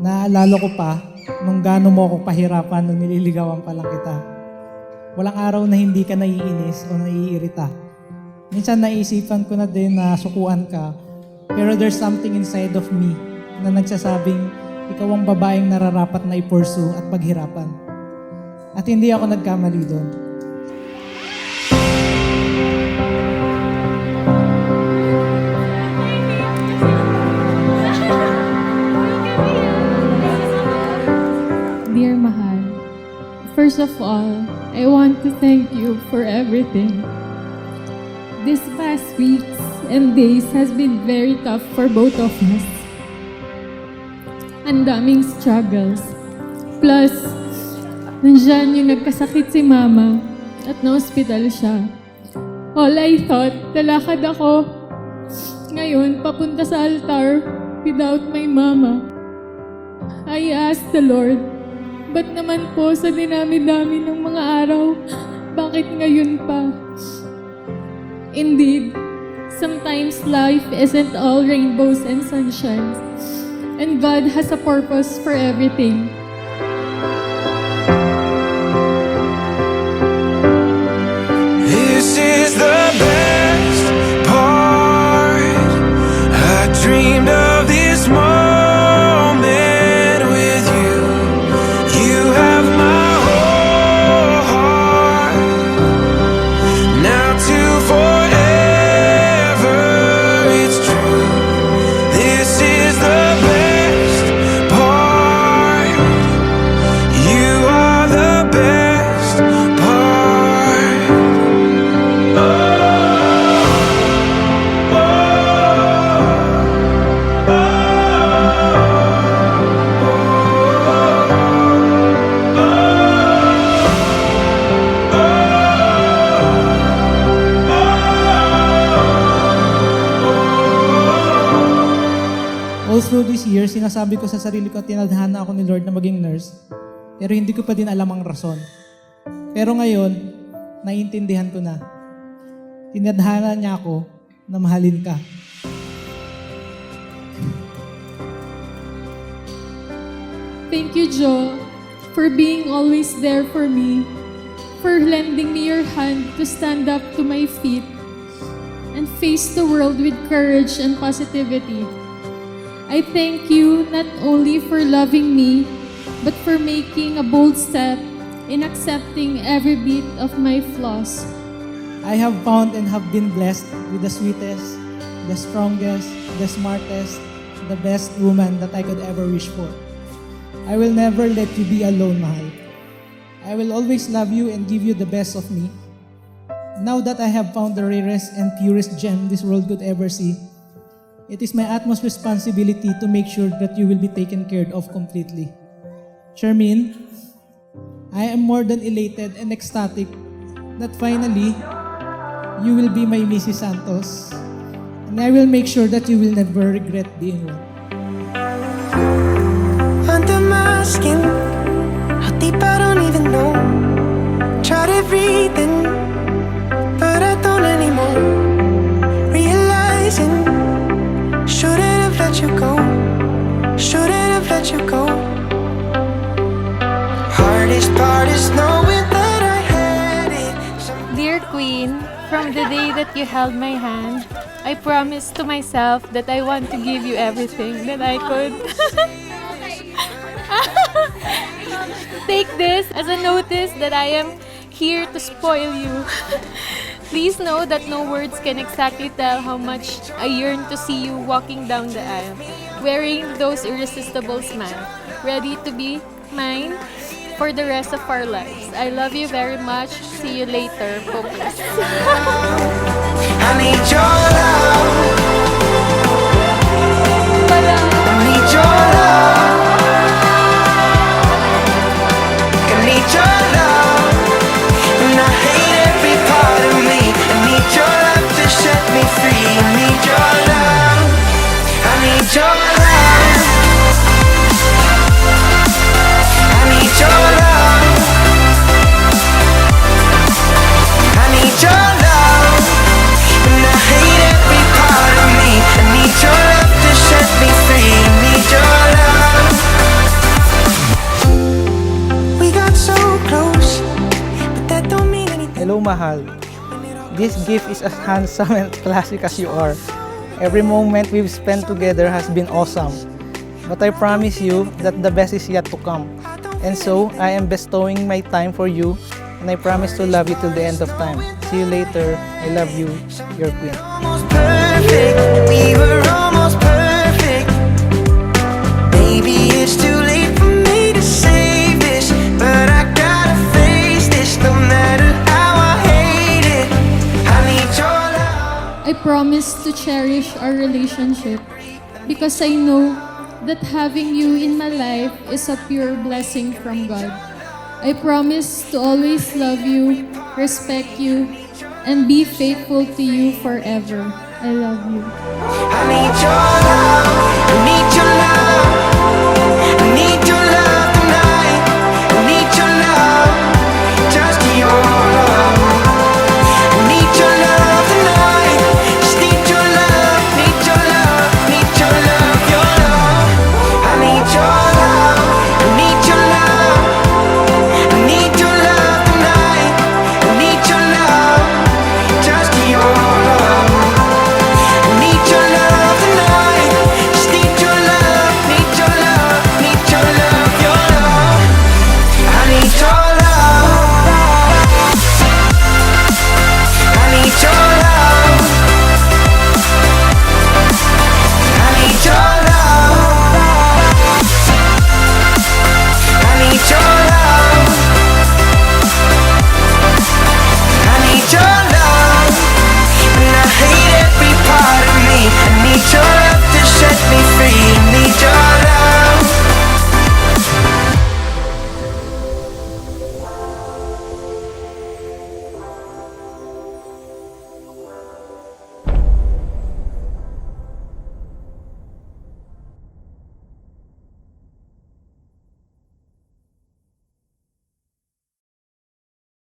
Naalala ko pa nung gaano mo ako pahirapan nung nililigawan pa lang kita. Walang araw na hindi ka naiinis o naiirita. Minsan naisipan ko na din na sukuan ka, pero there's something inside of me na nagsasabing ikaw ang babaeng nararapat na i-pursue at paghirapan. At hindi ako nagkamali doon. Dear Mahal, first of all, I want to thank you for everything. These past weeks and days has been very tough for both of us. Ang daming struggles. Plus, nandyan yung nagkasakit si Mama at na-hospital siya. All I thought, lalakad ako ngayon papunta sa altar without my Mama. I asked the Lord, ba't naman po sa dinami-dami ng mga araw, bakit ngayon pa? Indeed, sometimes life isn't all rainbows and sunshine, and God has a purpose for everything. This is the best part. I dreamed of this moment with you. You have my whole heart. Now to forever, it's true. This is the best part. You are the best part. All through this year, sinasabi ko sa sarili ko, tinadhana ako ni Lord na maging nurse, pero hindi ko pa din alam ang rason. Pero ngayon, naiintindihan ko na. Tinadhana niya ako na mahalin ka. Thank you, Jo, for being always there for me, for lending me your hand to stand up to my feet and face the world with courage and positivity. I thank you not only for loving me, but for making a bold step in accepting every bit of my flaws. I have found and have been blessed with the sweetest, the strongest, the smartest, the best woman that I could ever wish for. I will never let you be alone, Mahal. I will always love you and give you the best of me. Now that I have found the rarest and purest gem this world could ever see, it is my utmost responsibility to make sure that you will be taken care of completely. Charmaine, I am more than elated and ecstatic that finally, you will be my Mrs. Santos, and I will make sure that you will never regret being one. Under my skin, how deep I don't even know. Tried everything, but I don't anymore. Realizing, shouldn't have let you go. Shouldn't have let you go. Hardest part is knowing that I had it. Dear Queen, from the day that you held my hand, I promised to myself that I want to give you everything that I could. Take this as a notice that I am here to spoil you. Please know that no words can exactly tell how much I yearn to see you walking down the aisle, wearing those irresistible smiles, ready to be mine for the rest of our lives. I love you very much. See you later, Focus. I need your love. I need your love. I need your love. And I hate every part of me. I need your love to set me free. I need your love. I need your love. I need your love. I need your love. And I hate every part of me. I need your love to set me free. I need your love. mahal. This gift is as handsome and classic as you are. Every moment we've spent together has been awesome. But I promise you that the best is yet to come. And so, I am bestowing my time for you, and I promise to love you till the end of time. See you later. I love you, your queen. Almost perfect, we were almost perfect. Maybe it's too late for me to save this, but I gotta face this no matter how I hate it. I need your love. I promise to cherish our relationship because I know that having you in my life is a pure blessing from God. I promise to always love you, respect you, and be faithful to you forever. I love you. I need your love, I need your love.